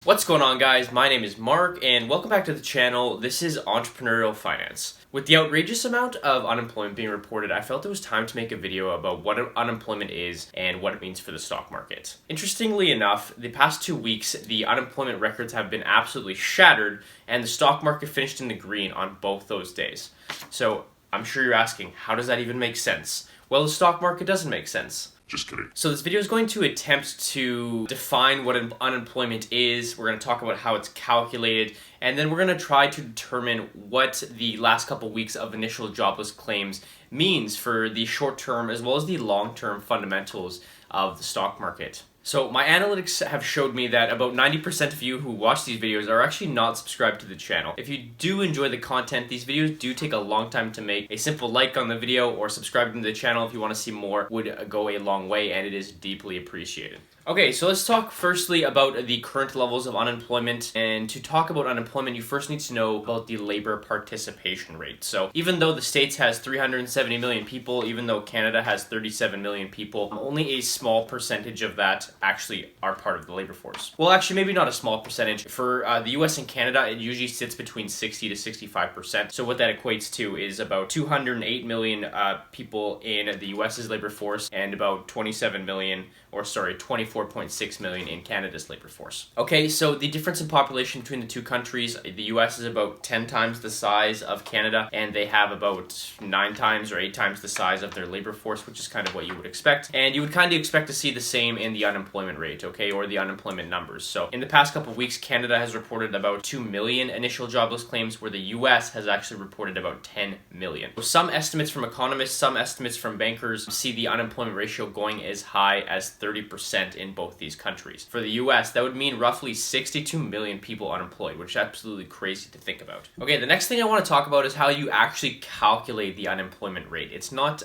What's going on, guys? My name is Mark and welcome back to the channel. This is Entrepreneurial Finance. With the outrageous amount of unemployment being reported, I felt it was time to make a video about what unemployment is and what it means for the stock market. Interestingly enough, the past 2 weeks, the unemployment records have been absolutely shattered and the stock market finished in the green on both those days. So I'm sure you're asking, how does that even make sense? Well, the stock market doesn't make sense. Just kidding. So this video is going to attempt to define what unemployment is. We're going to talk about how it's calculated, and then we're going to try to determine what the last couple weeks of initial jobless claims means for the short-term as well as the long-term fundamentals of the stock market. So my analytics have showed me that about 90% of you who watch these videos are actually not subscribed to the channel. If you do enjoy the content, these videos do take a long time to make. A simple like on the video or subscribing to the channel if you want to see more would go a long way, and it is deeply appreciated. Okay, so let's talk firstly about the current levels of unemployment. And to talk about unemployment, you first need to know about the labor participation rate. So even though the States has 370 million people, even though Canada has 37 million people, only a small percentage of that actually are part of the labor force. Well, actually, maybe not a small percentage. For the US and Canada, it usually sits between 60 to 65%. So what that equates to is about 208 million people in the US's labor force and about 24.6 million in Canada's labor force. Okay, so the difference in population between the two countries, the US is about 10 times the size of Canada, and they have about 9 times or 8 times the size of their labor force, which is kind of what you would expect. And you would kind of expect to see the same in the unemployment rate, okay, or the unemployment numbers. So in the past couple of weeks, Canada has reported about 2 million initial jobless claims, where the US has actually reported about 10 million. So some estimates from economists, some estimates from bankers see the unemployment ratio going as high as 30% in both these countries. For the US, that would mean roughly 62 million people unemployed, which is absolutely crazy to think about. Okay, the next thing I want to talk about is how you actually calculate the unemployment rate. It's not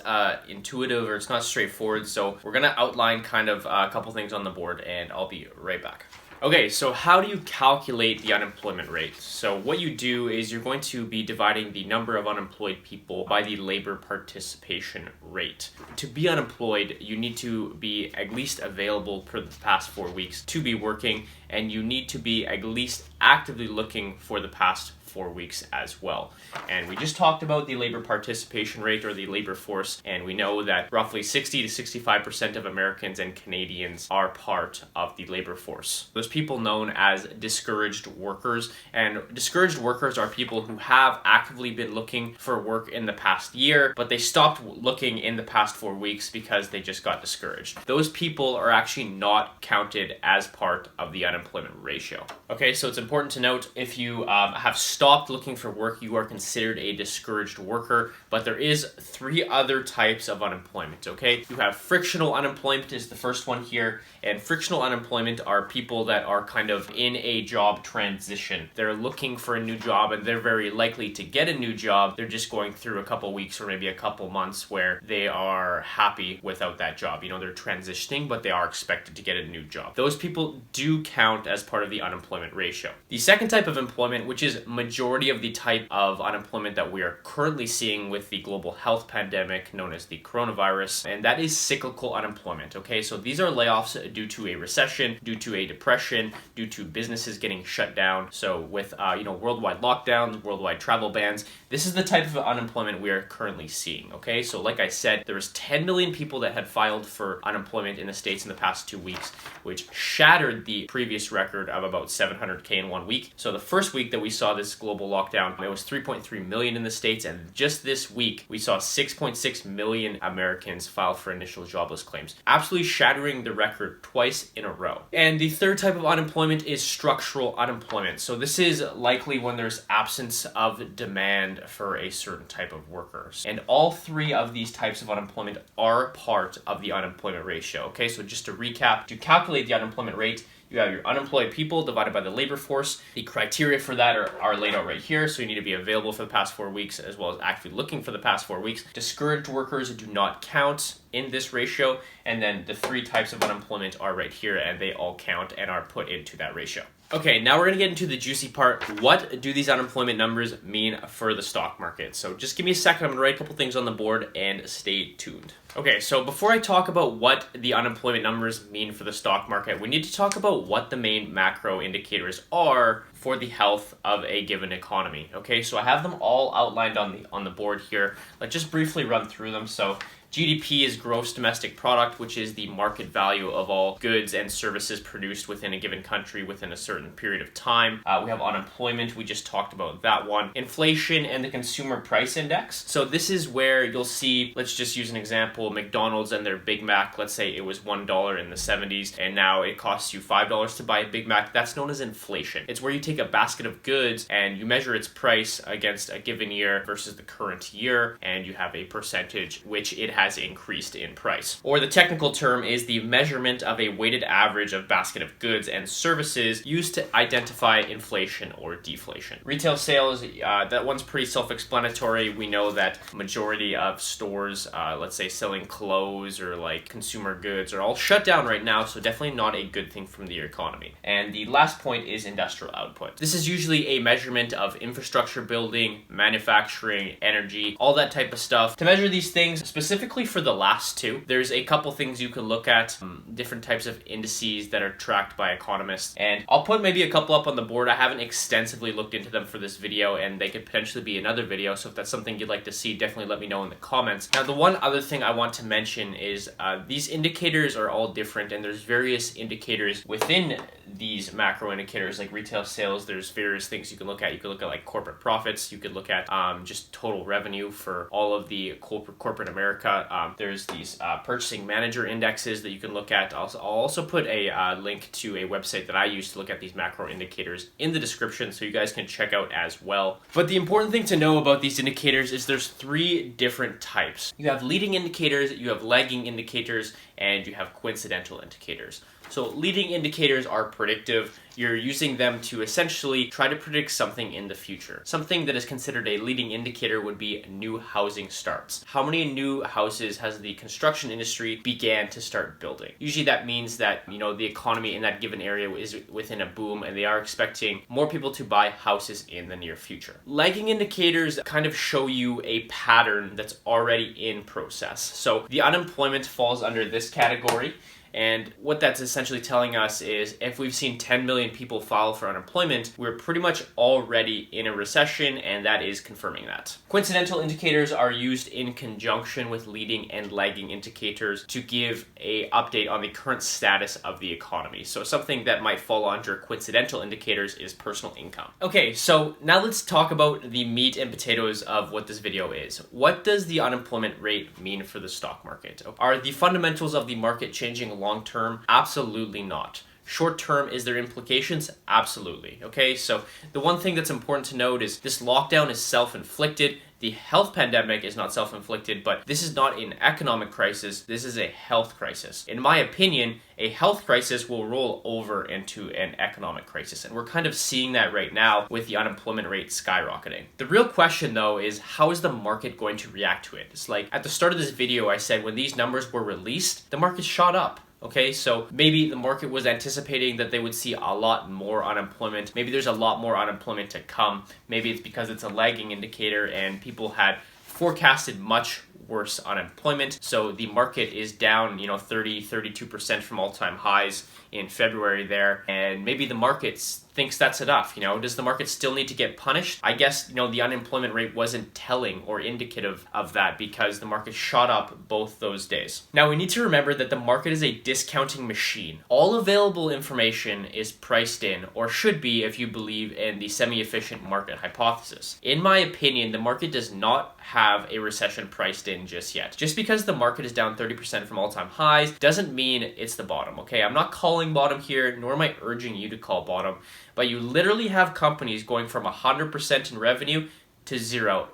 intuitive or it's not straightforward, so we're going to outline kind of a couple things on the board, and I'll be right back. Okay, so how do you calculate the unemployment rate? So what you do is you're going to be dividing the number of unemployed people by the labor participation rate. To be unemployed, you need to be at least available for the past 4 weeks to be working, and you need to be at least actively looking for the past 4 weeks as well. And we just talked about the labor participation rate, or the labor force, and we know that roughly 60 to 65% of Americans and Canadians are part of the labor force. Those people known as discouraged workers, and discouraged workers are people who have actively been looking for work in the past year, but they stopped looking in the past 4 weeks because they just got discouraged. Those people are actually not counted as part of the unemployment ratio. Okay, so it's important to note, if you have stopped looking for work, you are considered a discouraged worker, but there is 3 other types of unemployment, okay? You have frictional unemployment is the first one here, and frictional unemployment are people that are kind of in a job transition. They're looking for a new job, and they're very likely to get a new job. They're just going through a couple weeks or maybe a couple months where they are happy without that job. You know, they're transitioning, but they are expected to get a new job. Those people do count as part of the unemployment ratio. The second type of employment, which is majority of the type of unemployment that we are currently seeing with the global health pandemic known as the coronavirus, and that is cyclical unemployment, okay? So these are layoffs due to a recession, due to a depression, due to businesses getting shut down. So with worldwide lockdowns, worldwide travel bans, this is the type of unemployment we are currently seeing, okay? So like I said, there was 10 million people that had filed for unemployment in the States in the past 2 weeks, which shattered the previous record of about 700K in 1 week. So the first week that we saw this global lockdown, it was 3.3 million in the States, and just this week we saw 6.6 million Americans file for initial jobless claims, absolutely shattering the record twice in a row. And the third type of unemployment is structural unemployment. So this is likely when there's absence of demand for a certain type of workers. And all 3 of these types of unemployment are part of the unemployment ratio. Okay, so just to recap, to calculate the unemployment rate, you have your unemployed people divided by the labor force. The criteria for that are laid out right here. So you need to be available for the past 4 weeks as well as actively looking for the past 4 weeks. Discouraged workers do not count in this ratio. And then the 3 types of unemployment are right here, and they all count and are put into that ratio. Okay, now we're gonna get into the juicy part. What do these unemployment numbers mean for the stock market? So just give me a second, I'm gonna write a couple things on the board and stay tuned. Okay, so before I talk about what the unemployment numbers mean for the stock market, we need to talk about what the main macro indicators are for the health of a given economy. Okay, so I have them all outlined on the board here. Let's just briefly run through them. So GDP is gross domestic product, which is the market value of all goods and services produced within a given country within a certain period of time. We have unemployment, we just talked about that one. Inflation and the consumer price index. So this is where you'll see, let's just use an example, McDonald's and their Big Mac. Let's say it was $1 in the 70s and now it costs you $5 to buy a Big Mac. That's known as inflation. It's where you take a basket of goods and you measure its price against a given year versus the current year, and you have a percentage which it has increased in price. Or the technical term is the measurement of a weighted average of basket of goods and services used to identify inflation or deflation. Retail sales, that one's pretty self-explanatory. We know that majority of stores, let's say selling clothes or like consumer goods, are all shut down right now, so definitely not a good thing from the economy. And the last point is industrial output. This is usually a measurement of infrastructure building, manufacturing, energy, all that type of stuff. To measure these things, specifically for the last two, there's a couple things you can look at, different types of indices that are tracked by economists, and I'll put maybe a couple up on the board. I haven't extensively looked into them for this video, and they could potentially be another video, so if that's something you'd like to see, definitely let me know in the comments. Now, the one other thing I want to mention is these indicators are all different, and there's various indicators within these macro indicators, like retail sales. There's various things you can look at. You can look at like corporate profits. You could look at just total revenue for all of the corporate America. There's these purchasing manager indexes that you can look at. I'll also put a link to a website that I use to look at these macro indicators in the description, so you guys can check out as well. But the important thing to know about these indicators is there's three different types. You have leading indicators, you have lagging indicators, and you have coincidental indicators. So leading indicators are predictive. You're using them to essentially try to predict something in the future. Something that is considered a leading indicator would be new housing starts. How many new houses has the construction industry began to start building? Usually that means that, the economy in that given area is within a boom and they are expecting more people to buy houses in the near future. Lagging indicators kind of show you a pattern that's already in process. So the unemployment falls under this category. And what that's essentially telling us is if we've seen 10 million people file for unemployment, we're pretty much already in a recession, and that is confirming that. Coincidental indicators are used in conjunction with leading and lagging indicators to give an update on the current status of the economy. So something that might fall under coincidental indicators is personal income. Okay, so now let's talk about the meat and potatoes of what this video is. What does the unemployment rate mean for the stock market? Are the fundamentals of the market changing long term? Absolutely not. Short term, is there implications? Absolutely. Okay, so the one thing that's important to note is this lockdown is self-inflicted. The health pandemic is not self-inflicted, but this is not an economic crisis. This is a health crisis. In my opinion, a health crisis will roll over into an economic crisis, and we're kind of seeing that right now with the unemployment rate skyrocketing. The real question, though, is how is the market going to react to it? It's like at the start of this video, I said when these numbers were released, the market shot up. Okay, so maybe the market was anticipating that they would see a lot more unemployment. Maybe there's a lot more unemployment to come. Maybe it's because it's a lagging indicator and people had forecasted much worse unemployment. So the market is down, 32% from all-time highs in February there. And maybe the market thinks that's enough. Does the market still need to get punished? I guess, the unemployment rate wasn't telling or indicative of that because the market shot up both those days. Now, we need to remember that the market is a discounting machine. All available information is priced in, or should be if you believe in the semi-efficient market hypothesis. In my opinion, the market does not have a recession priced in just yet. Just because the market is down 30% from all-time highs doesn't mean it's the bottom, okay? I'm not calling bottom here, nor am I urging you to call bottom. But you literally have companies going from 100% in revenue to zero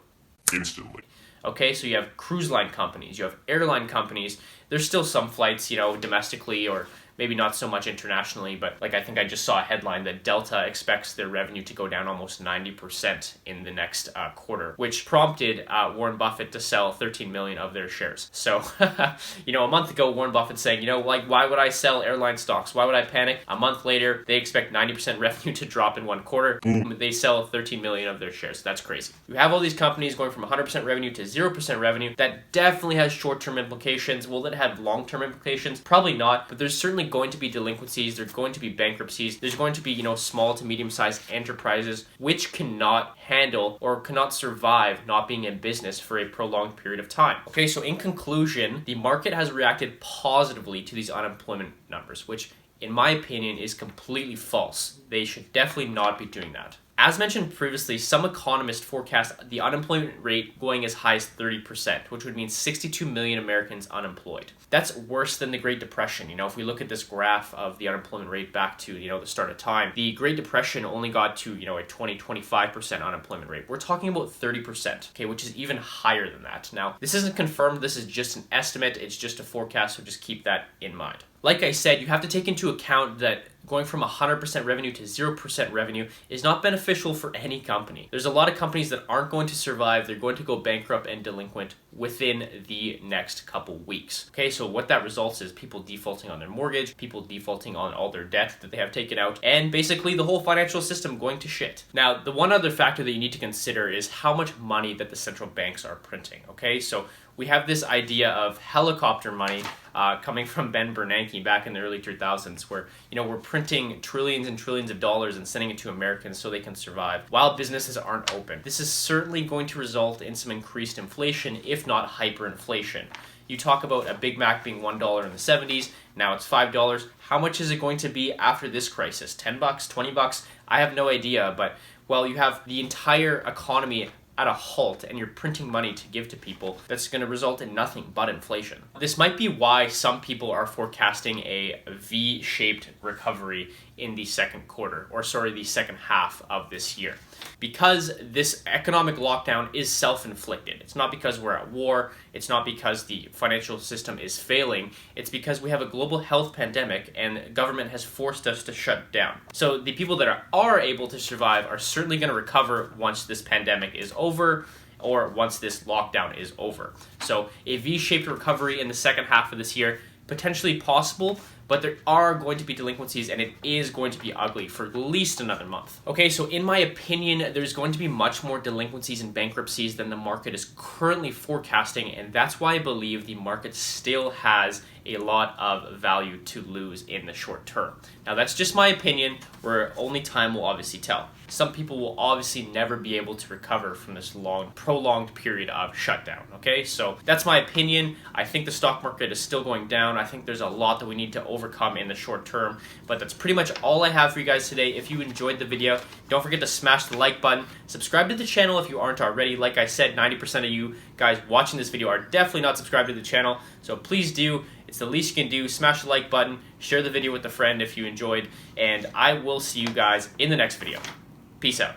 instantly. Okay, so you have cruise line companies, you have airline companies. There's still some flights, domestically or maybe not so much internationally, but like I think I just saw a headline that Delta expects their revenue to go down almost 90% in the next quarter, which prompted Warren Buffett to sell 13 million of their shares. So, a month ago, Warren Buffett saying, why would I sell airline stocks? Why would I panic? A month later, they expect 90% revenue to drop in one quarter. They sell 13 million of their shares. That's crazy. You have all these companies going from 100% revenue to 0% revenue. That definitely has short-term implications. Will it have long-term implications? Probably not, but there's certainly going to be delinquencies. There's going to be bankruptcies. There's going to be, small to medium-sized enterprises which cannot handle or cannot survive not being in business for a prolonged period of time. Okay, so in conclusion, the market has reacted positively to these unemployment numbers, which in my opinion is completely false. They should definitely not be doing that. As mentioned previously, some economists forecast the unemployment rate going as high as 30%, which would mean 62 million Americans unemployed. That's worse than the Great Depression. If we look at this graph of the unemployment rate back to, the start of time, the Great Depression only got to, a 20-25% unemployment rate. We're talking about 30%, okay, which is even higher than that. Now, this isn't confirmed. This is just an estimate. It's just a forecast, so just keep that in mind. Like I said, you have to take into account that going from 100% revenue to 0% revenue is not beneficial for any company. There's a lot of companies that aren't going to survive. They're going to go bankrupt and delinquent within the next couple weeks. Okay, so what that results is people defaulting on their mortgage, people defaulting on all their debt that they have taken out, and basically the whole financial system going to shit. Now, the one other factor that you need to consider is how much money that the central banks are printing. Okay, so we have this idea of helicopter money coming from Ben Bernanke back in the early 2000s, where we're printing trillions and trillions of dollars and sending it to Americans so they can survive while businesses aren't open. This is certainly going to result in some increased inflation, if not hyperinflation. You talk about a Big Mac being $1 in the 70s, now it's $5. How much is it going to be after this crisis? $10, $20? I have no idea, but you have the entire economy at a halt and you're printing money to give to people, that's going to result in nothing but inflation. This might be why some people are forecasting a V-shaped recovery in the second half of this year. Because this economic lockdown is self-inflicted. It's not because we're at war, it's not because the financial system is failing, it's because we have a global health pandemic and government has forced us to shut down. So the people that are able to survive are certainly going to recover once this pandemic is over, or once this lockdown is over. So a V-shaped recovery in the second half of this year, potentially possible, but there are going to be delinquencies and it is going to be ugly for at least another month. Okay, so in my opinion, there's going to be much more delinquencies and bankruptcies than the market is currently forecasting, and that's why I believe the market still has a lot of value to lose in the short term. Now, that's just my opinion, where only time will obviously tell. Some people will obviously never be able to recover from this long, prolonged period of shutdown, okay? So that's my opinion. I think the stock market is still going down. I think there's a lot that we need to overcome in the short term, but that's pretty much all I have for you guys today. If you enjoyed the video, don't forget to smash the like button. Subscribe to the channel if you aren't already. Like I said, 90% of you guys watching this video are definitely not subscribed to the channel, so please do. It's the least you can do. Smash the like button, share the video with a friend if you enjoyed, and I will see you guys in the next video. Peace out.